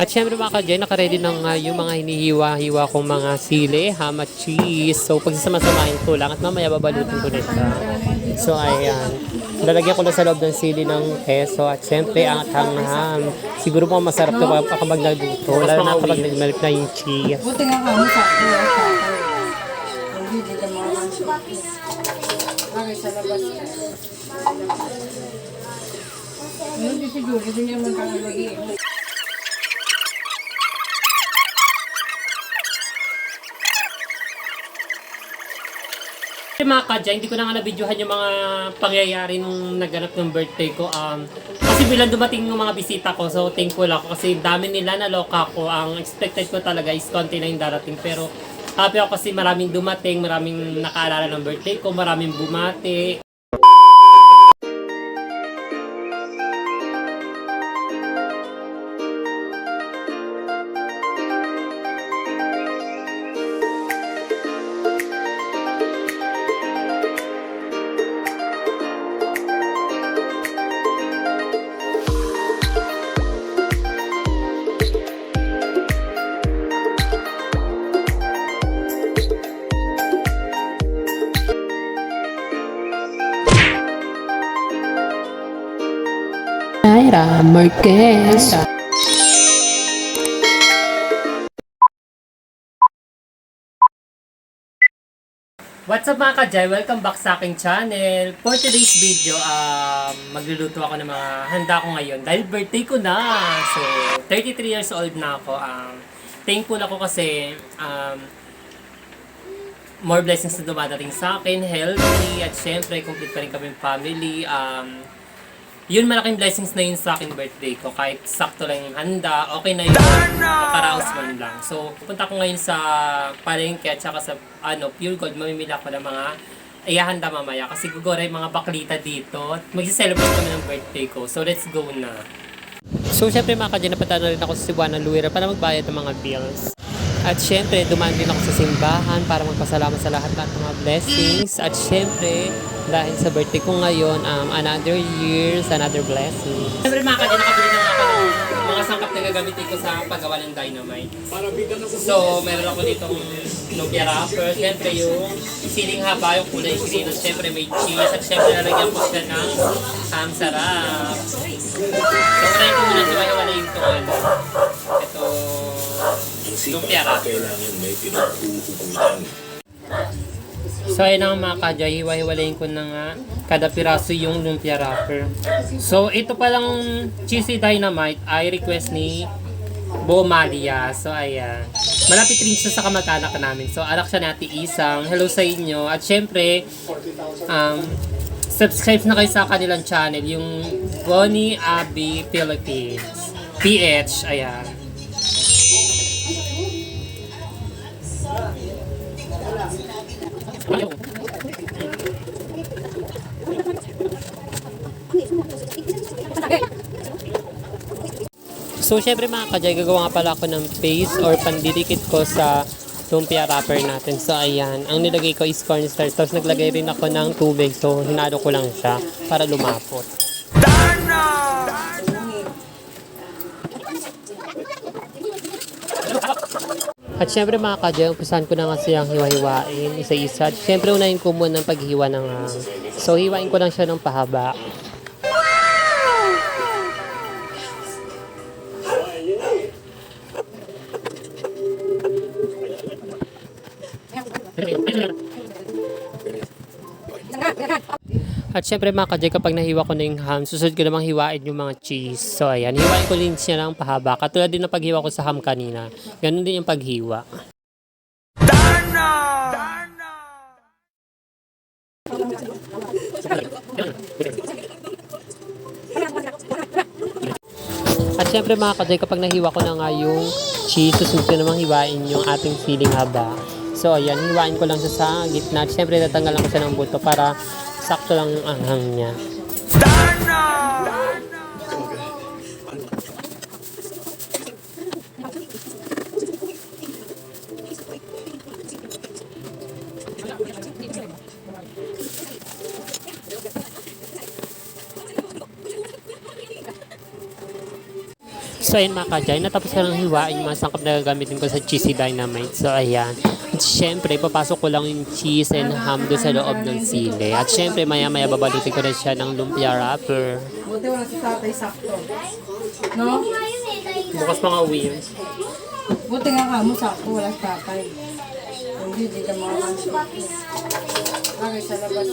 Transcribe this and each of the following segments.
At syempre mga ka-Jay, nakaready na nga yung mga hinihiwa-hiwa kong mga sili, ham at cheese. So pagsasama-samahin ko lang at mamaya babalutin ko na siya. So ayan, lalagyan ko na sa loob ng sili ng keso at syempre ang ham. Siguro po masarap ito kapag nagluto, lalo na kapag nagmalik na yung cheese. Buti nga kami sa kuya sa hindi ka mga lagi sa labas. Hindi siguro, hindi niya magkakalagi. Mga ka-Jay, hindi ko na nga na-videohan yung mga pangyayari nung naganap ng birthday ko. Kasi bilang dumating yung mga bisita ko, so thankful ako kasi dami nila, naloka ko. Ang expected ko talaga is konti na yung darating. Pero happy ako kasi maraming dumating, maraming nakaalala ng birthday ko, maraming bumati. Naira Marquez. What's up mga ka-Jay? Welcome back sa aking channel. For today's video, magluluto ako ng mga handa ko ngayon dahil birthday ko na. So, 33 years old na ako. Thankful ako kasi more blessings na dumadating sa akin, healthy, at syempre, complete pa rin kami family. Yun, malaking blessings na yun sa akin birthday ko. Kahit sakto lang yung handa, okay na yun. Makaraos man lang. So, pupunta ko ngayon sa palengke at saka sa Pure Gold. Mamimili ako ng mga ihahanda mamaya. Kasi gugora yung mga baklita dito. Mag-celebrate kami ng birthday ko. So, let's go na. So, syempre mga ka-Jay, napunta na rin ako sa Cebuana Luira para magbayad ng mga bills. At syempre, dumaan din ako sa simbahan para magpasalamat sa lahat ng mga blessings. At syempre, dahil sa birthday ko ngayon, another years, another blessing. Syempre mga ka-Jay, nakabili na ako ng mga sangkap na gagamitin ko sa paggawa ng dynamite. So, meron ako dito lumpia wrapper. Syempre yung siling haba, yung kulay green. At syempre may cheese. At syempre nalagyan ko siya ng sarap. So, unahin ko muna siya yung ito. Lumpia wrapper. So ayun ang mga ka-Jay, hiwa-hiwalayin ko na nga kada piraso yung lumpia wrapper. So ito palang cheesy dynamite ay request ni Bo Malia. So ayan, malapit rin siya sa kamag-anak namin. So anak siya natin isang hello sa inyo. At syempre subscribe na kayo sa kanilang channel, yung Bonnie Abby Philippines PH. Ayan. So, syempre mga ka-Jay, gagawa nga pala ako ng paste or pandidikit ko sa lumpia wrapper natin. So, ayan. Ang nilagay ko is cornstarch. Tapos, naglagay rin ako ng tubig. So, hinalo ko lang siya para lumapot. At syempre mga ka-Jay, umpisahan ko na nga siyang hiwa-hiwain, isa-isa. At syempre, unahin ko muna ng paghiwa ng ham. So, hiwain ko lang siya ng pahaba. At syempre mga ka-Jay, kapag nahiwa ko na yung ham, susunod ko namang hiwain yung mga cheese. So ayan, hiwain ko din siya ng pahaba. Katulad din ng paghiwa ko sa ham kanina. Ganun din yung paghiwa. At syempre mga ka-Jay, kapag nahiwa ko na nga yung cheese, susunod ko namang hiwain yung ating siling haba. So ayan, hiwain ko lang siya sa gitna. At syempre tatanggalan ko siya ng buto para sakto lang ang anghang niya. So ayun mga kajay, natapos ka ng hiwain yung mga sangkap na gagamitin ko sa cheesy dynamite. So ayan. At syempre, papasok ko lang yung cheese and ham doon sa loob ng sili. At syempre, maya-maya babalutin ko na siya ng lumpia wrapper. Buti wala si tatay sakto. No? Bukas mga uwi yun. Buti nga ka mo sakto, wala si tatay. Hindi, di ka makakansyo. Lagi sa labas.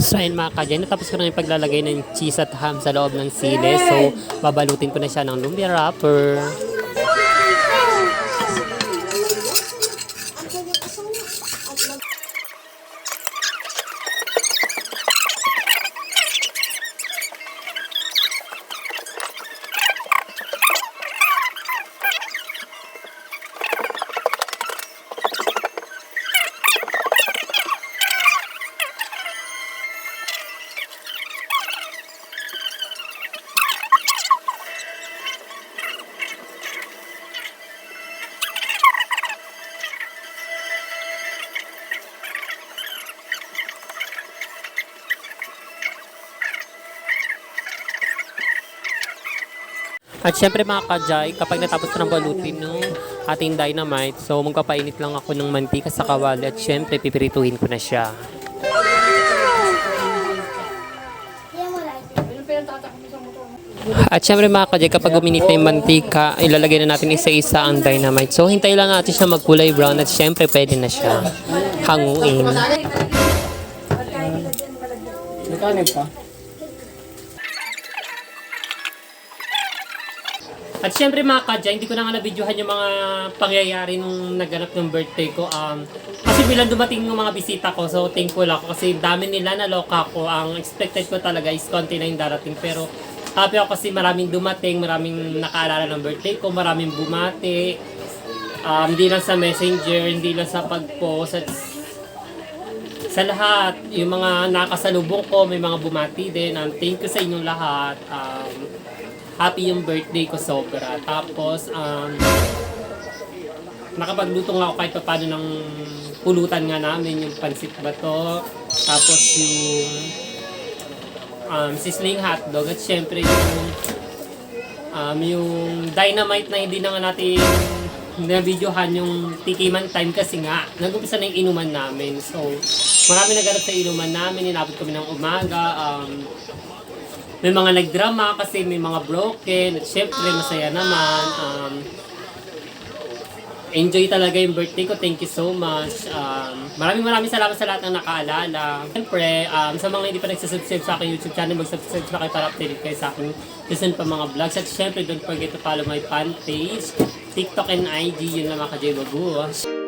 So ayun mga kajay, natapos ko na yung paglalagay ng cheese at ham sa loob ng sili. So babalutin ko na siya ng lumpia wrapper. At syempre mga kajay, kapag natapos ko ng balutin ng ating dynamite, so magpapainit lang ako ng mantika sa kawali at syempre pipirituhin ko na siya. At syempre mga kajay, kapag uminit na yung mantika, ilalagay na natin isa-isa ang dynamite. So hintayin lang natin siya magkulay brown at syempre pwede na siya hanguin. Nakanin pa? At syempre mga kadya, hindi ko na nga na-videohan yung mga pangyayari nung naganap ng birthday ko. Kasi bilang dumating yung mga bisita ko, so thankful ako kasi dami nila, naloka ko. Ang expected ko talaga is konti na yung darating. Pero happy ako kasi maraming dumating, maraming nakaalala ng birthday ko, maraming bumati. Hindi lang sa messenger, hindi lang sa pag-post. At sa lahat, yung mga nakasalubong ko, may mga bumati din. Thank you sa inyong lahat. Happy yung birthday ko sobra. Tapos, nakapagluto nga ako kahit pa paano ng pulutan nga namin, yung pansit bato. Tapos yung sizzling hotdog. At syempre yung dynamite na hindi na nga natin na-videohan yung tikiman time kasi nga nag-umpisa na yung inuman namin. So, marami naganap sa inuman namin. Inabot kami ng umaga. May mga nagdrama kasi may mga broken at syempre masaya naman. Enjoy talaga yung birthday ko. Thank you so much. Maraming salamat sa lahat ng nakaalala. Syempre, sa mga hindi pa nagsasubscribe sa aking YouTube channel, mag-subscribe na kayo para updated kayo sa aking susunod pa mga vlogs. At syempre, don't forget to follow my fan page, TikTok and IG. Yun lang mga ka-J Baguos.